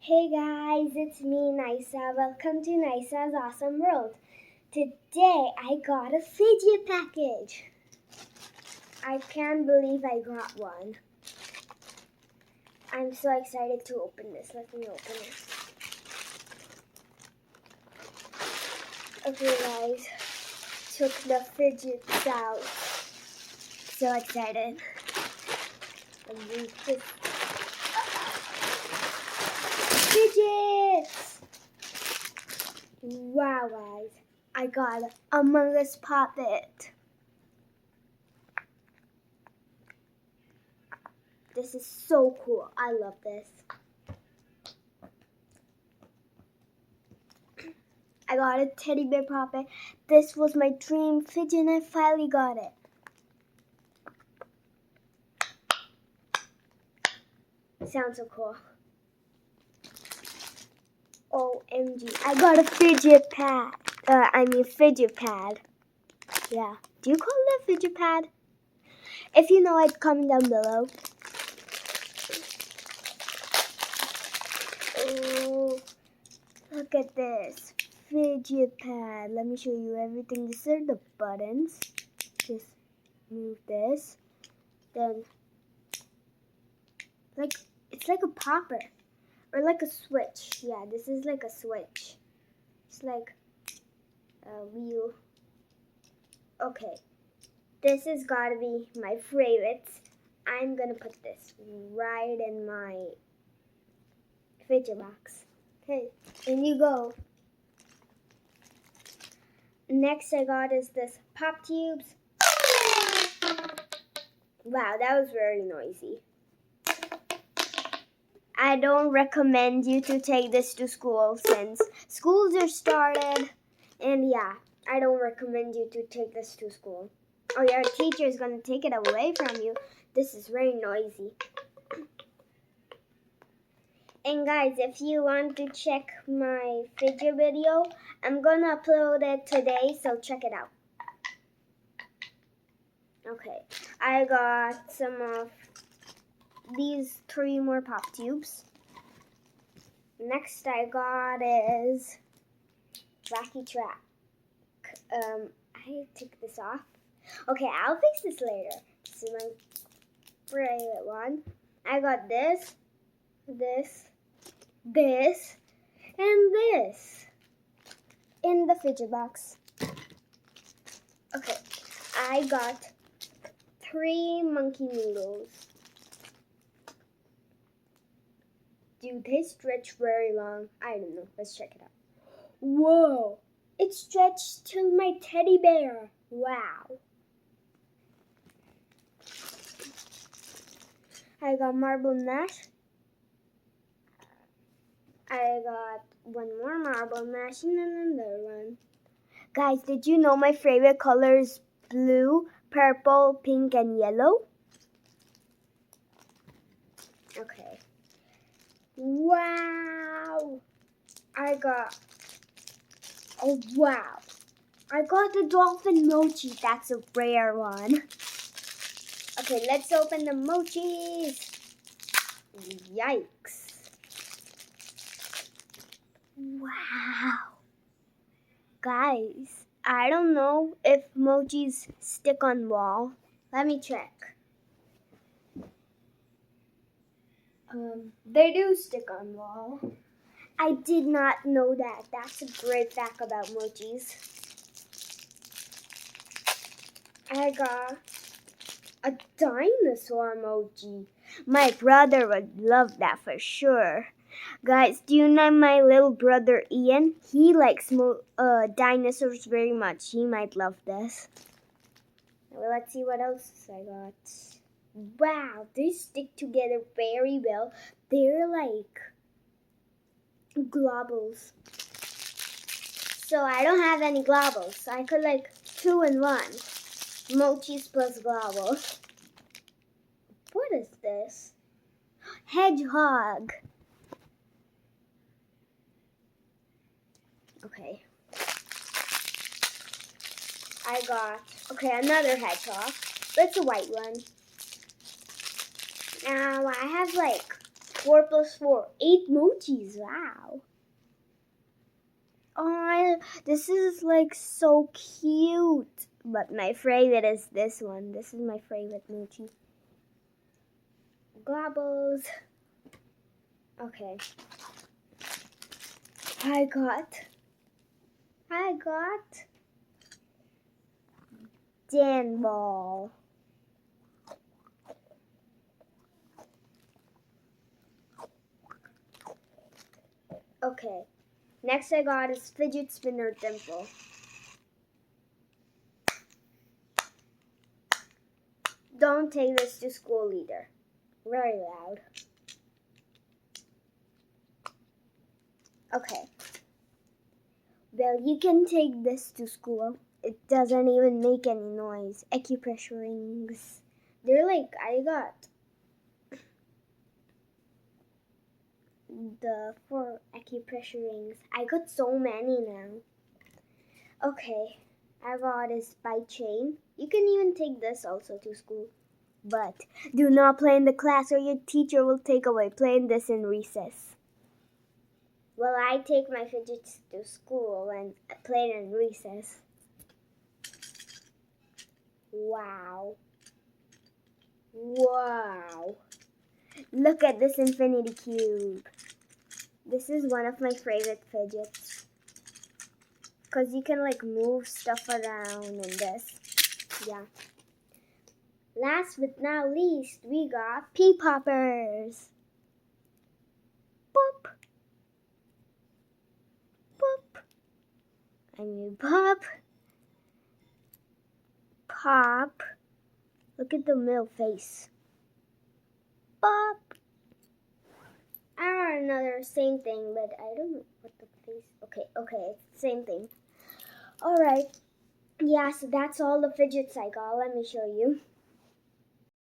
Hey guys, it's me, Nisa. Welcome to Nisa's Awesome World. Today I got a Fidget package. I can't believe I got one. I'm so excited to open this. Let me open it. Okay guys, took the fidgets out. So excited. Fidgets! Wow guys, I got Among Us Puppet. This is so cool. I love this. I got a teddy bear puppet. This was my dream fidget and I finally got it. Sounds so cool. OMG. I got a fidget pad. Fidget pad. Yeah. Do you call it a fidget pad? If you know it, comment down below. Oh, look at this fidget pad. Let me show you everything. These are the buttons. Just move this. Then, it's like a popper. Or like a switch. Yeah, this is like a switch. It's like a wheel. Okay. This has got to be my favorites. I'm going to put this right in my fidget box. Okay, in you go. Next I got is this pop tubes. Wow, that was very noisy. I don't recommend you to take this to school since schools are started. And yeah, I don't recommend you to take this to school. Or your teacher is going to take it away from you. This is very noisy. And guys, if you want to check my fidget video, I'm going to upload it today, so check it out. Okay, I got some of these 3 more pop tubes. Next I got is Wacky Track. I took this off. Okay, I'll fix this later. This is my favorite one. I got this, and this in the fidget box. Okay, I got 3 monkey noodles. Do they stretch very long? I don't know. Let's check it out. Whoa! It stretched to my teddy bear. Wow. I got marble mash. I got 1 more marble mash and then another one. Guys, did you know my favorite color is blue, purple, pink, and yellow? Okay. Wow! Oh wow! I got the dolphin mochi. That's a rare one. Okay, let's open the mochis. Yikes. Wow. Guys, I don't know if mochis stick on wall. Let me check. They do stick on wall. I did not know that. That's a great fact about mochis. I got a dinosaur mochi. My brother would love that for sure. Guys, do you know my little brother Ian? He likes dinosaurs very much. He might love this. Well, let's see what else I got. Wow, they stick together very well. They're like globbles. So I don't have any globbles. I could like 2 in 1. Mochis plus globbles. What is this? Hedgehog. Okay. I got, another hedgehog. It's a white one. Now I have like 4 plus 4. 8 mochis. Wow. Oh, this is like so cute. But my favorite is this one. This is my favorite mochi. Globbles. Okay. I got Dan ball. Okay. Next I got is fidget spinner dimple. Don't take this to school either. Very loud. Okay. Well, you can take this to school. It doesn't even make any noise. Acupressure rings. They're like, I got the 4 acupressure rings. I got so many now. Okay. I got a spike chain. You can even take this also to school. But do not play in the class or your teacher will take away playing this in recess. Well, I take my fidgets to school and play in recess. Wow. Wow. Look at this infinity cube. This is one of my favorite fidgets. Because you can like move stuff around in this. Yeah. Last but not least, we got pea poppers. Boop. Boop. And you pop. Pop. Look at the middle face. Pop. Another same thing, but I don't know what the face. Okay, same thing. Alright. Yeah, so that's all the fidgets I got. Let me show you.